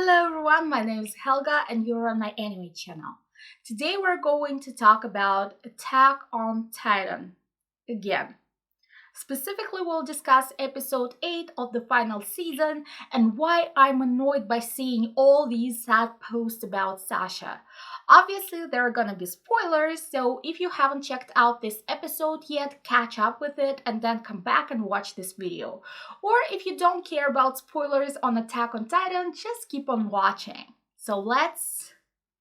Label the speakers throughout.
Speaker 1: Hello everyone, my name is Helga and you're on my anime channel. Today we're going to talk about Attack on Titan again. Specifically, we'll discuss episode 8 of the final season and why I'm annoyed by seeing all these sad posts about Sasha. Obviously, there are gonna be spoilers, so if you haven't checked out this episode yet, catch up with it and then come back and watch this video. Or if you don't care about spoilers on Attack on Titan, just keep on watching. So let's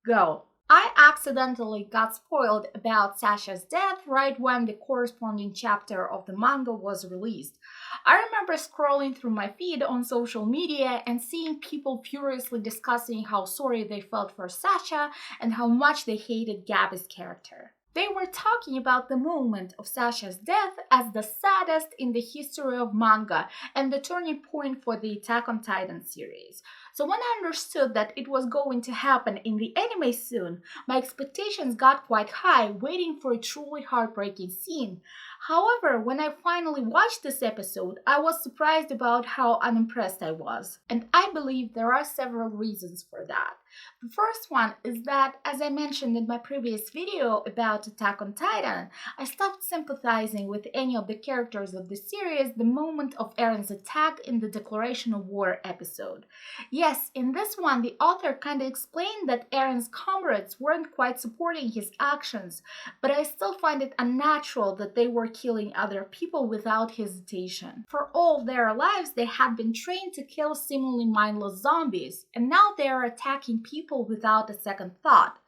Speaker 1: go. I accidentally got spoiled about Sasha's death right when the corresponding chapter of the manga was released. I remember scrolling through my feed on social media and seeing people furiously discussing how sorry they felt for Sasha and how much they hated Gabby's character. They were talking about the moment of Sasha's death as the saddest in the history of manga and the turning point for the Attack on Titan series. So when I understood that it was going to happen in the anime soon, my expectations got quite high, waiting for a truly heartbreaking scene. However, when I finally watched this episode, I was surprised about how unimpressed I was. And I believe there are several reasons for that. The first one is that, as I mentioned in my previous video about Attack on Titan, I stopped sympathizing with any of the characters of the series the moment of Eren's attack in the Declaration of War episode. Yes, in this one, the author kind of explained that Eren's comrades weren't quite supporting his actions, but I still find it unnatural that they were killing other people without hesitation. For all their lives, they had been trained to kill seemingly mindless zombies, and now they are attacking people without a second thought.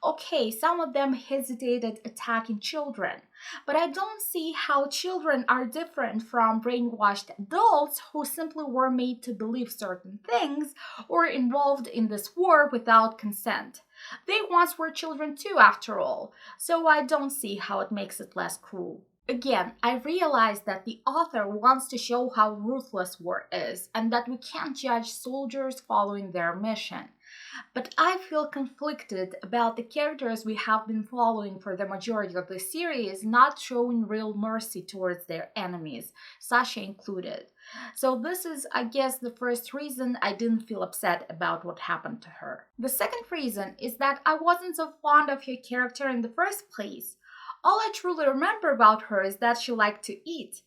Speaker 1: Okay, some of them hesitated attacking children, but I don't see how children are different from brainwashed adults who simply were made to believe certain things or involved in this war without consent. They once were children too, after all, so I don't see how it makes it less cruel. Again, I realize that the author wants to show how ruthless war is and that we can't judge soldiers following their mission. But I feel conflicted about the characters we have been following for the majority of the series not showing real mercy towards their enemies, Sasha included. So this is, I guess, the first reason I didn't feel upset about what happened to her. The second reason is that I wasn't so fond of her character in the first place. All I truly remember about her is that she liked to eat.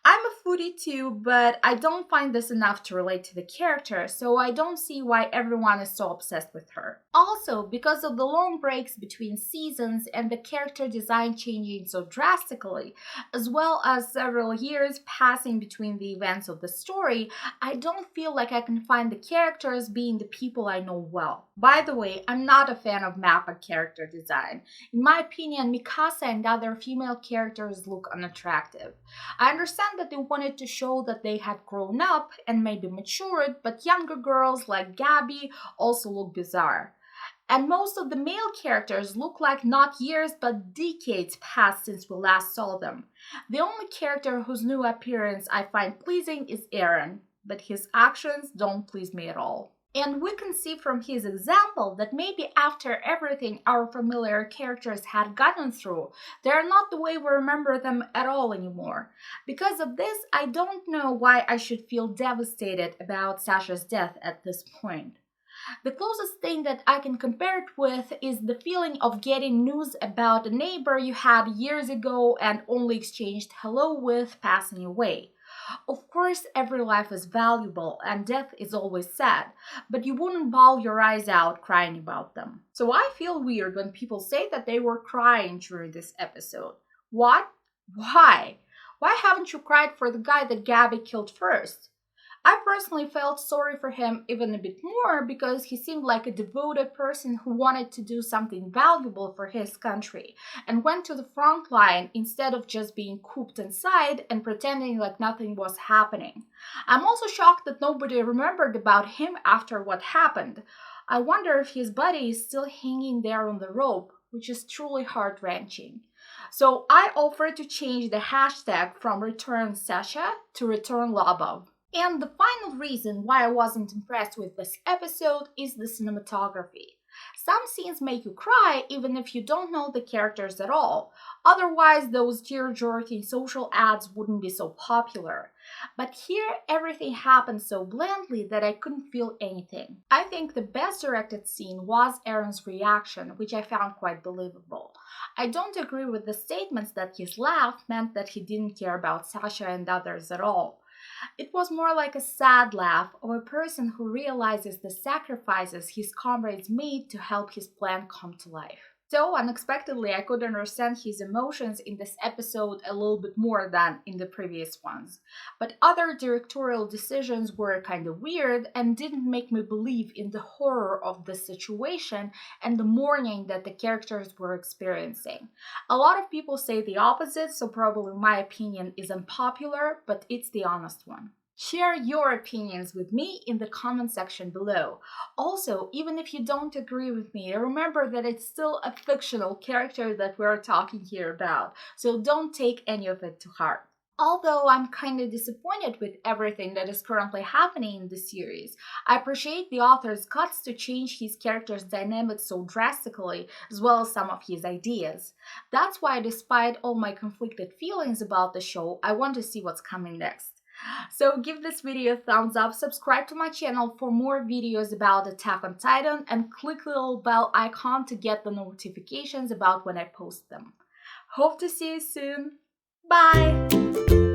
Speaker 1: I'm a foodie too, but I don't find this enough to relate to the character, so I don't see why everyone is so obsessed with her. Also, because of the long breaks between seasons and the character design changing so drastically, as well as several years passing between the events of the story, I don't feel like I can find the characters being the people I know well. By the way, I'm not a fan of Mappa character design. In my opinion, Mikasa and other female characters look unattractive. I understand that they wanted to show that they had grown up and maybe matured, but younger girls like Gabby also look bizarre. And most of the male characters look like not years but decades passed since we last saw them. The only character whose new appearance I find pleasing is Eren, but his actions don't please me at all. And we can see from his example that maybe after everything our familiar characters had gotten through, they are not the way we remember them at all anymore. Because of this, I don't know why I should feel devastated about Sasha's death at this point. The closest thing that I can compare it with is the feeling of getting news about a neighbor you had years ago and only exchanged hello with passing away. Of course, every life is valuable and death is always sad, but you wouldn't bawl your eyes out crying about them. So I feel weird when people say that they were crying during this episode. What? Why? Why haven't you cried for the guy that Gabby killed first? I personally felt sorry for him even a bit more because he seemed like a devoted person who wanted to do something valuable for his country and went to the front line instead of just being cooped inside and pretending like nothing was happening. I'm also shocked that nobody remembered about him after what happened. I wonder if his body is still hanging there on the rope, which is truly heart-wrenching. So I offer to change the hashtag from Return Sasha to Return Lobov. And the final reason why I wasn't impressed with this episode is the cinematography. Some scenes make you cry even if you don't know the characters at all. Otherwise, those tear-jerking social ads wouldn't be so popular. But here, everything happened so blandly that I couldn't feel anything. I think the best directed scene was Aaron's reaction, which I found quite believable. I don't agree with the statements that his laugh meant that he didn't care about Sasha and others at all. It was more like a sad laugh of a person who realizes the sacrifices his comrades made to help his plan come to life. So unexpectedly, I could understand his emotions in this episode a little bit more than in the previous ones. But other directorial decisions were kind of weird and didn't make me believe in the horror of the situation and the mourning that the characters were experiencing. A lot of people say the opposite, so probably my opinion is unpopular, but it's the honest one. Share your opinions with me in the comment section below. Also, even if you don't agree with me, remember that it's still a fictional character that we're talking here about, so don't take any of it to heart. Although I'm kind of disappointed with everything that is currently happening in the series, I appreciate the author's guts to change his character's dynamics so drastically, as well as some of his ideas. That's why, despite all my conflicted feelings about the show, I want to see what's coming next. So give this video a thumbs up, subscribe to my channel for more videos about Attack on Titan, and click the little bell icon to get the notifications about when I post them. Hope to see you soon. Bye!